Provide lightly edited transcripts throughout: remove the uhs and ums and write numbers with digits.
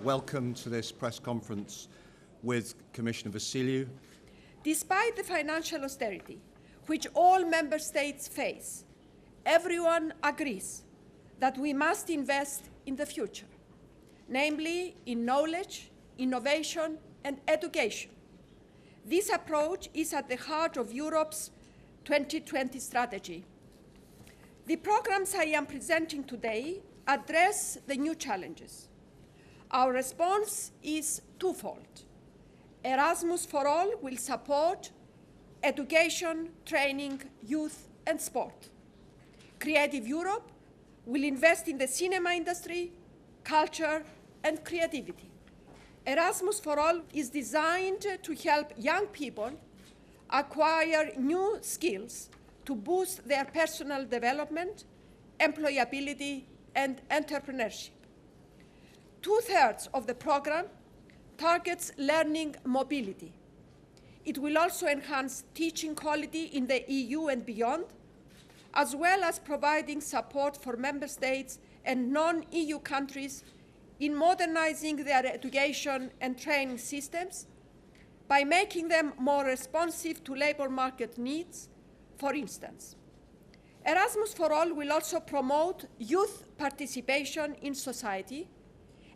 welcome to this press conference with Commissioner Vassiliou. Despite the financial austerity which all member states face, everyone agrees that we must invest in the future, namely in knowledge, innovation and education. This approach is at the heart of Europe's 2020 strategy. The programs I am presenting today address the new challenges. Our response is twofold. Erasmus for All will support education, training, youth and sport. Creative Europe will invest in the cinema industry, culture and creativity. Erasmus for All is designed to help young people acquire new skills to boost their personal development, employability, and entrepreneurship. 2/3 of the program targets learning mobility. It will also enhance teaching quality in the EU and beyond, as well as providing support for member states and non-EU countries in modernizing their education and training systems by making them more responsive to labor market needs. For instance, Erasmus for All will also promote youth participation in society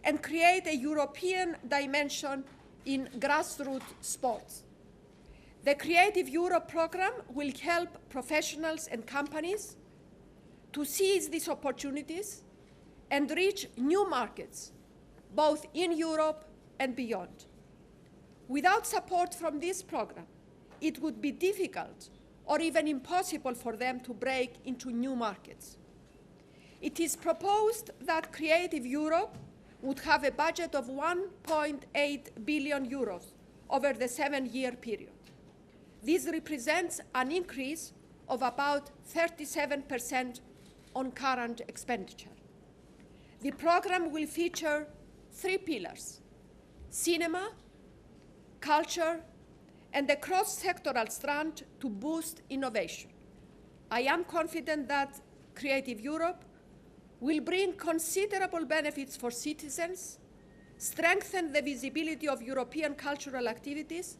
and create a European dimension in grassroots sports. The Creative Europe program will help professionals and companies to seize these opportunities and reach new markets, both in Europe and beyond. Without support from this program, it would be difficult or even impossible for them to break into new markets. It is proposed that Creative Europe would have a budget of 1.8 billion euros over the 7-year period. This represents an increase of about 37% on current expenditure. The program will feature 3 pillars: cinema, culture, and a cross-sectoral strand to boost innovation. I am confident that Creative Europe will bring considerable benefits for citizens, strengthen the visibility of European cultural activities,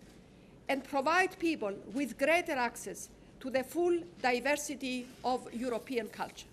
and provide people with greater access to the full diversity of European culture.